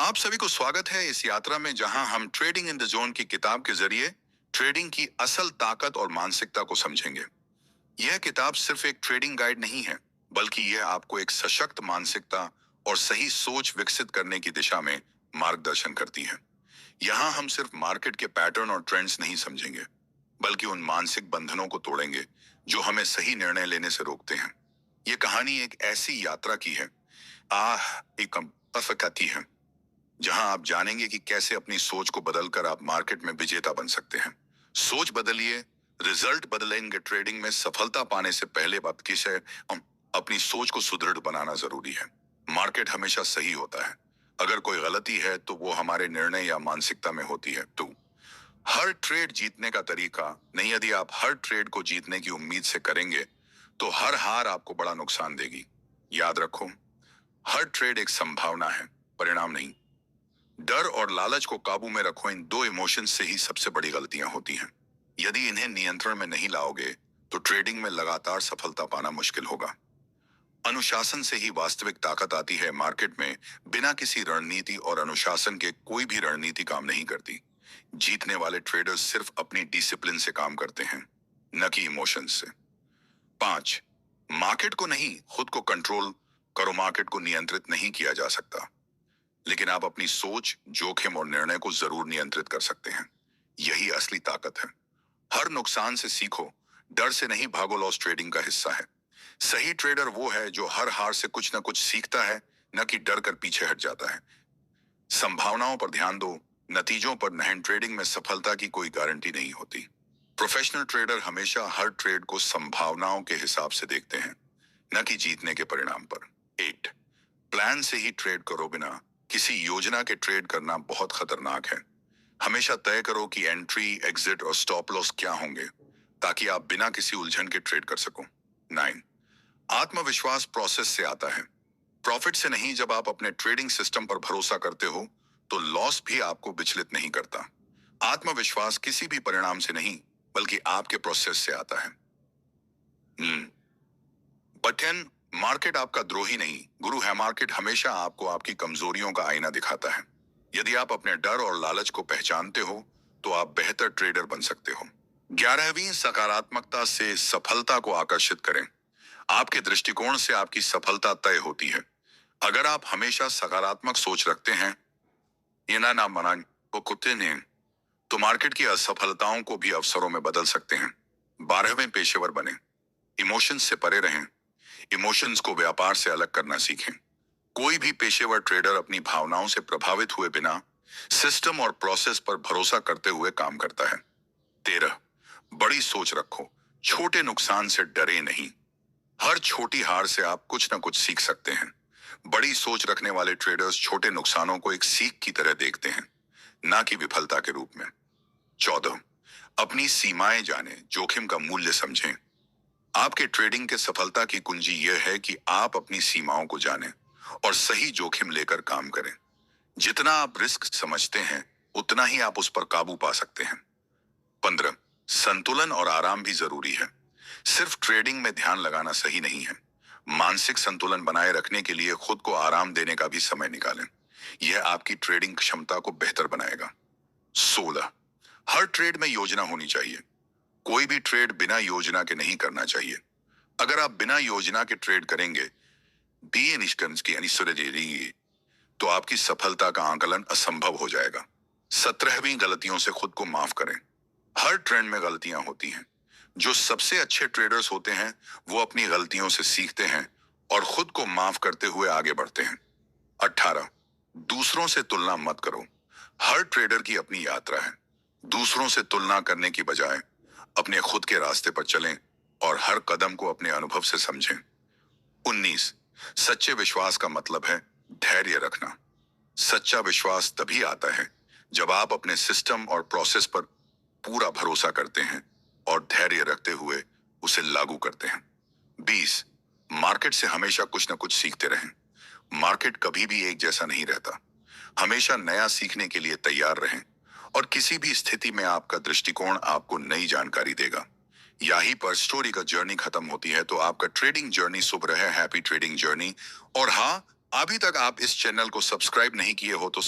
आप सभी को स्वागत है इस यात्रा में जहां हम ट्रेडिंग इन द जोन की किताब के जरिए ट्रेडिंग की असल ताकत और मानसिकता को समझेंगे। यह किताब सिर्फ एक ट्रेडिंग गाइड नहीं है, बल्कि यह आपको एक सशक्त मानसिकता और सही सोच विकसित करने की दिशा में मार्गदर्शन करती है। यहाँ हम सिर्फ मार्केट के पैटर्न और ट्रेंड्स नहीं समझेंगे, बल्कि उन मानसिक बंधनों को तोड़ेंगे जो हमें सही निर्णय लेने से रोकते हैं। ये कहानी एक ऐसी यात्रा की है, एक अफकाती है, जहां आप जानेंगे कि कैसे अपनी सोच को बदलकर आप मार्केट में विजेता बन सकते हैं। सोच बदलिए, रिजल्ट बदलेंगे। ट्रेडिंग में सफलता पाने से पहले बात की है, अपनी सोच को सुदृढ़ बनाना जरूरी है। मार्केट हमेशा सही होता है। अगर कोई गलती है तो वो हमारे निर्णय या मानसिकता में होती है। तो हर ट्रेड जीतने का तरीका नहीं। यदि आप हर ट्रेड को जीतने की उम्मीद से करेंगे तो हर हार आपको बड़ा नुकसान देगी। याद रखो, हर ट्रेड एक संभावना है, परिणाम नहीं। डर और लालच को काबू में रखो। इन दो इमोशंस से ही सबसे बड़ी गलतियां होती हैं। यदि इन्हें नियंत्रण में नहीं लाओगे तो ट्रेडिंग में लगातार सफलता पाना मुश्किल होगा। अनुशासन से ही वास्तविक ताकत आती है। मार्केट में बिना किसी रणनीति और अनुशासन के कोई भी रणनीति काम नहीं करती। जीतने वाले ट्रेडर्स सिर्फ अपनी डिसिप्लिन से काम करते हैं, न कि इमोशंस से। 5, मार्केट को नहीं, खुद को कंट्रोल करो। मार्केट को नियंत्रित नहीं किया जा सकता, लेकिन आप अपनी सोच, जोखिम और निर्णय को जरूर नियंत्रित कर सकते हैं। यही असली ताकत है। हर नुकसान से सीखो, डर से नहीं भागो। लॉस ट्रेडिंग का हिस्सा है। सही ट्रेडर वो है जो हर हार से कुछ ना कुछ सीखता है, न कि डर कर पीछे हट जाता है। संभावनाओं पर ध्यान दो, नतीजों पर नहीं। ट्रेडिंग में सफलता की कोई गारंटी नहीं होती। प्रोफेशनल ट्रेडर हमेशा हर ट्रेड को संभावनाओं के हिसाब से देखते हैं, न कि जीतने के परिणाम पर। 8, प्लान से ही ट्रेड करो। बिना किसी योजना के ट्रेड करना बहुत खतरनाक है। हमेशा तय करो कि एंट्री, एग्जिट और स्टॉप लॉस क्या होंगे, ताकि आप बिना किसी उलझन के ट्रेड कर सको। 9, आत्मविश्वास प्रोसेस से आता है, प्रॉफिट से नहीं। जब आप अपने ट्रेडिंग सिस्टम पर भरोसा करते हो तो लॉस भी आपको विचलित नहीं करता। आत्मविश्वास किसी भी परिणाम से नहीं, बल्कि आपके प्रोसेस से आता है। बटन, मार्केट आपका द्रोही नहीं, गुरु है। मार्केट हमेशा आपको आपकी कमजोरियों का आईना दिखाता है। यदि आप अपने डर और लालच को पहचानते हो तो आप बेहतर ट्रेडर बन सकते हो। 11वीं, सकारात्मकता से सफलता को आकर्षित करें। आपके दृष्टिकोण से आपकी सफलता तय होती है। अगर आप हमेशा सकारात्मक सोच रखते हैं, ये ना मना वो कुत्ते ने, तो मार्केट की असफलताओं को भी अवसरों में बदल सकते हैं। 12वें, पेशेवर बने, इमोशंस से परे रहें। इमोशंस को व्यापार से अलग करना सीखें। कोई भी पेशेवर ट्रेडर अपनी भावनाओं से प्रभावित हुए बिना सिस्टम और प्रोसेस पर भरोसा करते हुए काम करता है। 13, बड़ी सोच रखो, छोटे नुकसान से डरे नहीं। हर छोटी हार से आप कुछ ना कुछ सीख सकते हैं। बड़ी सोच रखने वाले ट्रेडर्स छोटे नुकसानों को एक सीख की तरह देखते हैं, ना कि विफलता के रूप में। 14, अपनी सीमाएं जानें, जोखिम का मूल्य समझें। आपके ट्रेडिंग के सफलता की कुंजी यह है कि आप अपनी सीमाओं को जानें और सही जोखिम लेकर काम करें। जितना आप रिस्क समझते हैं, उतना ही आप उस पर काबू पा सकते हैं। 15, संतुलन और आराम भी जरूरी है। सिर्फ ट्रेडिंग में ध्यान लगाना सही नहीं है। मानसिक संतुलन बनाए रखने के लिए खुद को आराम देने का भी समय निकालें। यह आपकी ट्रेडिंग क्षमता को बेहतर बनाएगा। 16, हर ट्रेड में योजना होनी चाहिए। कोई भी ट्रेड बिना योजना के नहीं करना चाहिए। अगर आप बिना योजना के ट्रेड करेंगे, तो आपकी सफलता का आकलन असंभव हो जाएगा। 17वीं, गलतियों से खुद को माफ करें। हर ट्रेंड में गलतियां होती हैं। जो सबसे अच्छे ट्रेडर्स होते हैं वो अपनी गलतियों से सीखते हैं और खुद को माफ करते हुए आगे बढ़ते हैं। 18, दूसरों से तुलना मत करो। हर ट्रेडर की अपनी यात्रा है। दूसरों से तुलना करने की बजाय अपने खुद के रास्ते पर चलें और हर कदम को अपने अनुभव से समझें। 19, सच्चे विश्वास का मतलब है धैर्य रखना। सच्चा विश्वास तभी आता है जब आप अपने सिस्टम और प्रोसेस पर पूरा भरोसा करते हैं और धैर्य रखते हुए उसे लागू करते हैं। 20, मार्केट से हमेशा कुछ न कुछ सीखते रहें। मार्केट कभी भी एक जैसा नहीं रहता। हमेशा नया सीखने के लिए तैयार रहें और किसी भी स्थिति में आपका दृष्टिकोण आपको नई जानकारी देगा। यहीं पर स्टोरी का जर्नी खत्म होती है। तो आपका ट्रेडिंग जर्नी शुभ रहे। Happy trading journey. और हाँ, अभी तक आप इस चैनल को सब्सक्राइब नहीं किए हो तो